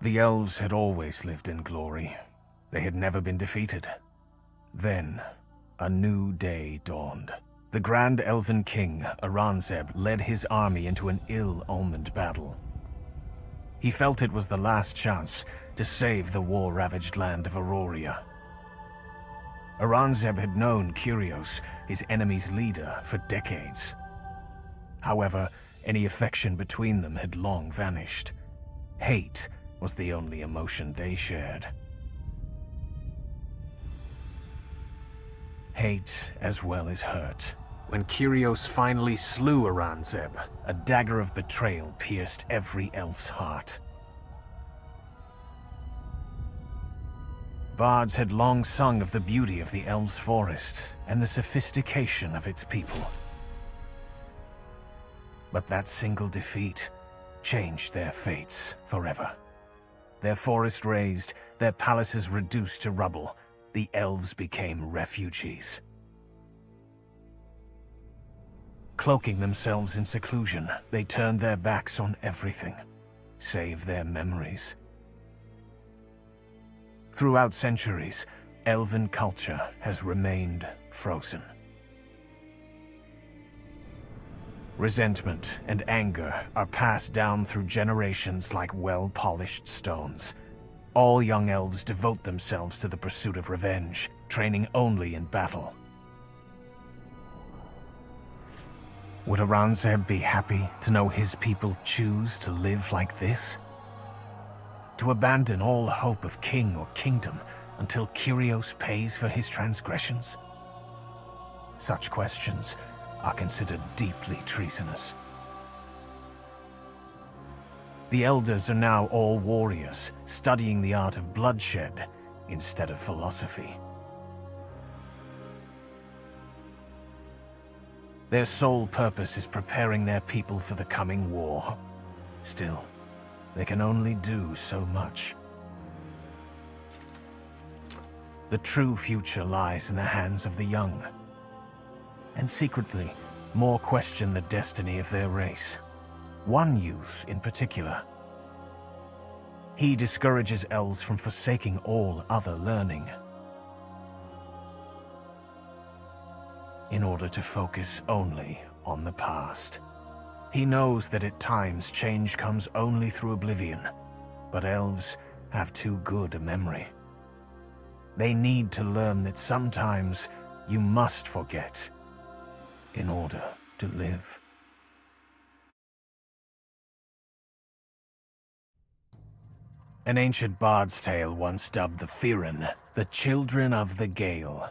The elves had always lived in glory. They had never been defeated. Then, a new day dawned. The Grand Elven King, Aranzeb, led his army into an ill-omened battle. He felt it was the last chance to save the war-ravaged land of Auroria. Aranzeb had known Kyrios, his enemy's leader, for decades. However, any affection between them had long vanished. Hate was the only emotion they shared. Hate as well as hurt. When Kyrios finally slew Aranzeb, a dagger of betrayal pierced every elf's heart. Bards had long sung of the beauty of the elves' forest and the sophistication of its people. But that single defeat changed their fates forever. Their forest razed, their palaces reduced to rubble, the elves became refugees. Cloaking themselves in seclusion, they turned their backs on everything, save their memories. Throughout centuries, elven culture has remained frozen. Resentment and anger are passed down through generations like well-polished stones. All young elves devote themselves to the pursuit of revenge, training only in battle. Would Aranzeb be happy to know his people choose to live like this? To abandon all hope of king or kingdom until Kyrios pays for his transgressions? Such questions are considered deeply treasonous. The elders are now all warriors, studying the art of bloodshed instead of philosophy. Their sole purpose is preparing their people for the coming war. Still, they can only do so much. The true future lies in the hands of the young. And secretly, more question the destiny of their race. One youth in particular. He discourages elves from forsaking all other learning, in order to focus only on the past. He knows that at times change comes only through oblivion, but elves have too good a memory. They need to learn that sometimes you must forget in order to live. An ancient bard's tale once dubbed the Firran, the children of the Gale.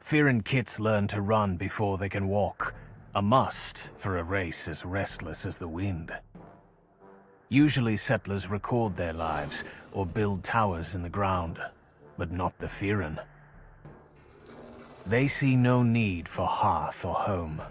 Firran kits learn to run before they can walk, a must for a race as restless as the wind. Usually settlers record their lives or build towers in the ground, but not the Firran. They see no need for hearth or home,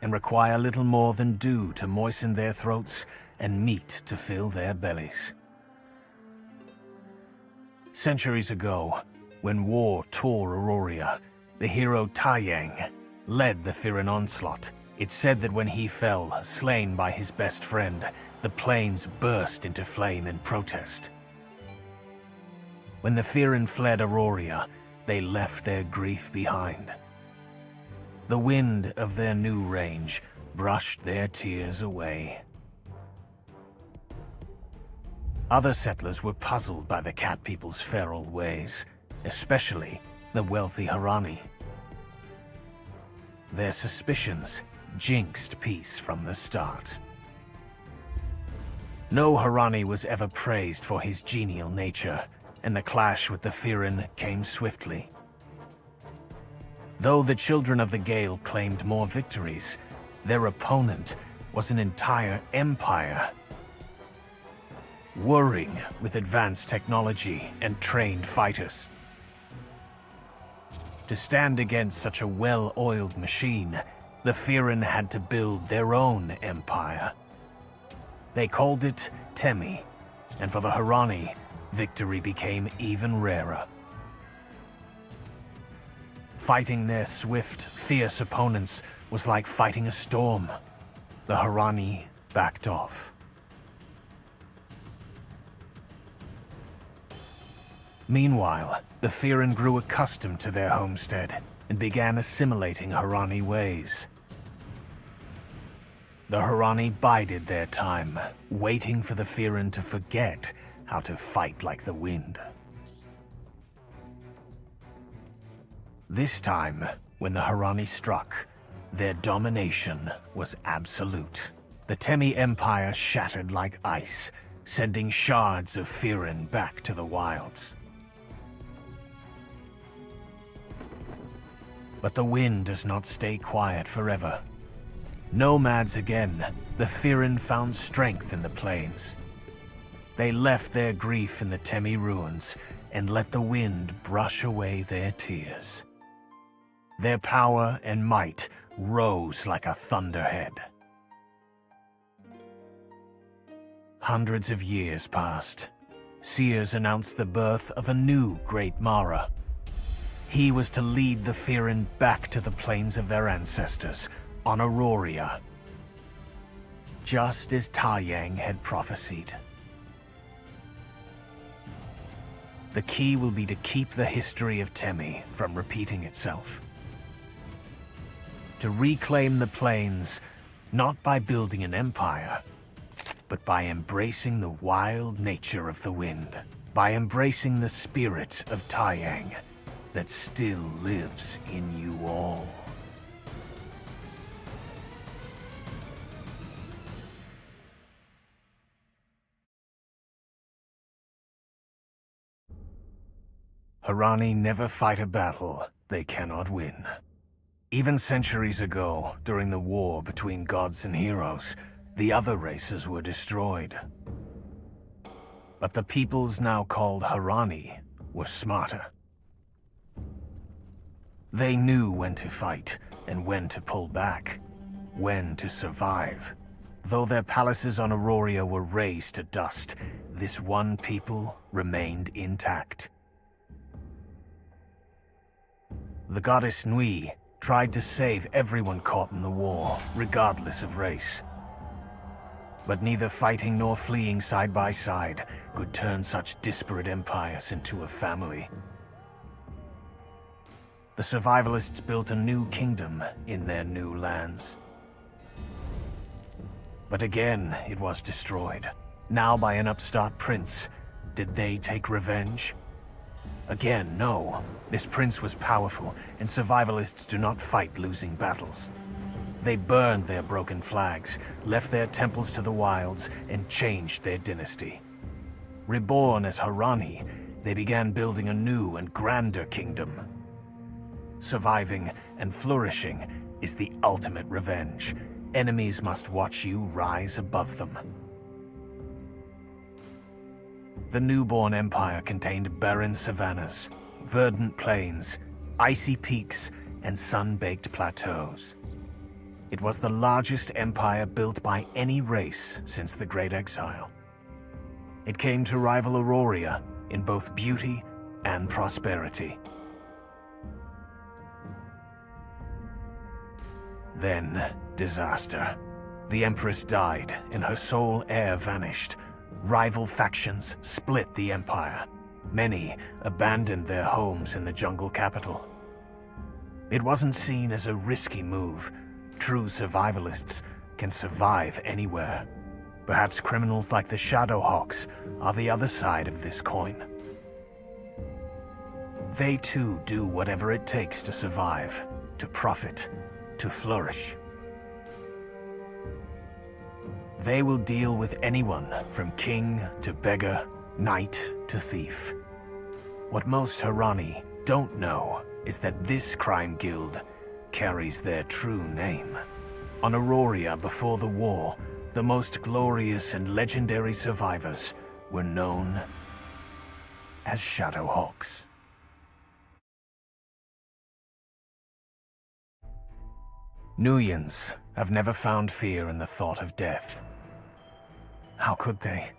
and require little more than dew to moisten their throats and meat to fill their bellies. Centuries ago, when war tore Auroria, the hero Taiyang led the Firran onslaught. It's said that when he fell, slain by his best friend, the plains burst into flame in protest. When the Firran fled Auroria, they left their grief behind. The wind of their new range brushed their tears away. Other settlers were puzzled by the cat people's feral ways, especially the wealthy Harani. Their suspicions jinxed peace from the start. No Harani was ever praised for his genial nature, and the clash with the Firran came swiftly. Though the children of the Gale claimed more victories, their opponent was an entire empire, warring with advanced technology and trained fighters. To stand against such a well-oiled machine, the Firran had to build their own empire. They called it Temi, and for the Harani, victory became even rarer. Fighting their swift, fierce opponents was like fighting a storm. The Harani backed off. Meanwhile, the Firran grew accustomed to their homestead and began assimilating Harani ways. The Harani bided their time, waiting for the Firran to forget how to fight like the wind. This time, when the Harani struck, their domination was absolute. The Temi Empire shattered like ice, sending shards of Firran back to the wilds. But the wind does not stay quiet forever. Nomads again, the Firran found strength in the plains. They left their grief in the Temi ruins and let the wind brush away their tears. Their power and might rose like a thunderhead. Hundreds of years passed. Seers announced the birth of a new great Mara. He was to lead the Firran back to the plains of their ancestors, on Auroria, just as Taiyang had prophesied. The key will be to keep the history of Temi from repeating itself. To reclaim the plains, not by building an empire, but by embracing the wild nature of the wind, by embracing the spirit of Taiyang that still lives in you all. Harani never fight a battle they cannot win. Even centuries ago, during the war between gods and heroes, the other races were destroyed. But the peoples now called Harani were smarter. They knew when to fight and when to pull back, when to survive. Though their palaces on Auroria were razed to dust, this one people remained intact. The goddess Nui tried to save everyone caught in the war, regardless of race. But neither fighting nor fleeing side by side could turn such disparate empires into a family. The survivalists built a new kingdom in their new lands. But again, it was destroyed. Now by an upstart prince. Did they take revenge? Again, no. This prince was powerful, and survivalists do not fight losing battles. They burned their broken flags, left their temples to the wilds, and changed their dynasty. Reborn as Harani, they began building a new and grander kingdom. Surviving and flourishing is the ultimate revenge. Enemies must watch you rise above them. The newborn empire contained barren savannas, verdant plains, icy peaks, and sun-baked plateaus. It was the largest empire built by any race since the Great Exile. It came to rival Auroria in both beauty and prosperity. Then, disaster. The Empress died, and her sole heir vanished. Rival factions split the empire. Many abandoned their homes in the jungle capital. It wasn't seen as a risky move. True survivalists can survive anywhere. Perhaps criminals like the Shadowhawks are the other side of this coin. They too do whatever it takes to survive, to profit, to flourish. They will deal with anyone from king to beggar, knight to thief. What most Harani don't know is that this crime guild carries their true name. On Auroria before the war, the most glorious and legendary survivors were known as Shadowhawks. Nuians have never found fear in the thought of death. How could they?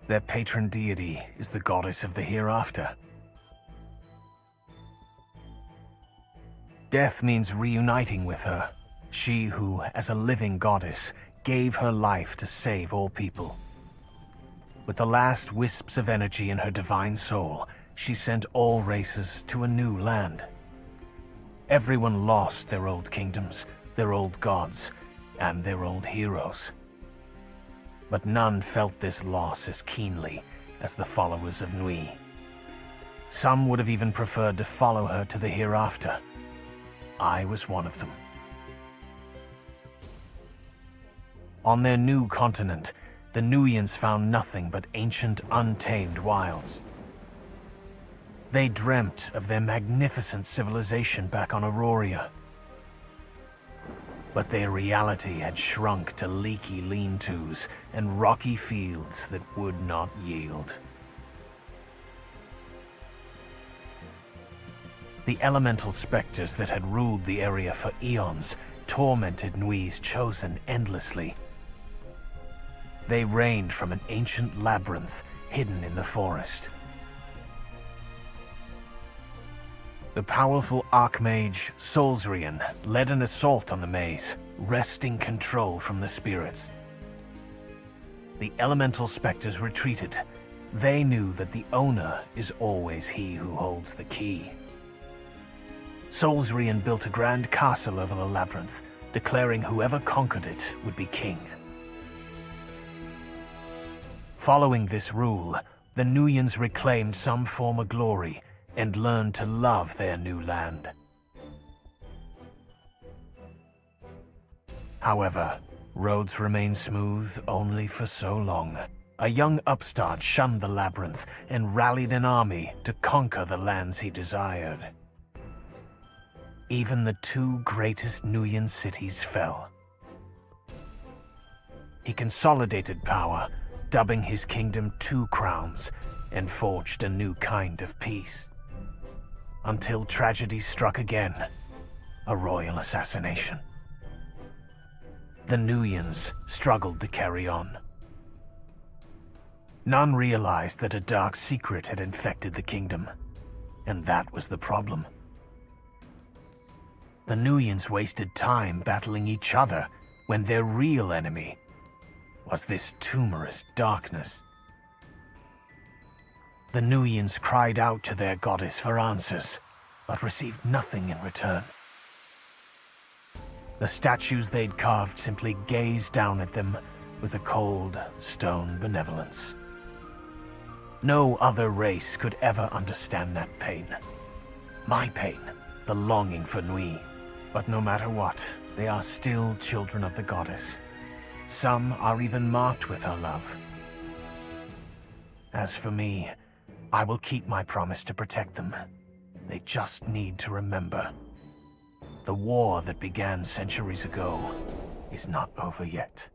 Their patron deity is the goddess of the hereafter. Death means reuniting with her, she who, as a living goddess, gave her life to save all people. With the last wisps of energy in her divine soul, she sent all races to a new land. Everyone lost their old kingdoms, their old gods, and their old heroes. But none felt this loss as keenly as the followers of Nui. Some would have even preferred to follow her to the hereafter. I was one of them. On their new continent, the Nuians found nothing but ancient, untamed wilds. They dreamt of their magnificent civilization back on Aurora. But their reality had shrunk to leaky lean-tos and rocky fields that would not yield. The elemental specters that had ruled the area for eons tormented Nui's chosen endlessly. They reigned from an ancient labyrinth hidden in the forest. The powerful Archmage Solzrian led an assault on the maze, wresting control from the spirits. The elemental specters retreated. They knew that the owner is always he who holds the key. Solzrian built a grand castle over the labyrinth, declaring whoever conquered it would be king. Following this rule, the Nuians reclaimed some former glory and learned to love their new land. However, roads remained smooth only for so long. A young upstart shunned the labyrinth and rallied an army to conquer the lands he desired. Even the two greatest Nuian cities fell. He consolidated power, dubbing his kingdom Two Crowns, and forged a new kind of peace. Until tragedy struck again, a royal assassination. The Nuians struggled to carry on. None realized that a dark secret had infected the kingdom, and that was the problem. The Nuians wasted time battling each other when their real enemy was this tumorous darkness. The Nuians cried out to their goddess for answers, but received nothing in return. The statues they'd carved simply gazed down at them with a cold, stone benevolence. No other race could ever understand that pain. My pain, the longing for Nui. But no matter what, they are still children of the goddess. Some are even marked with her love. As for me, I will keep my promise to protect them. They just need to remember. The war that began centuries ago is not over yet.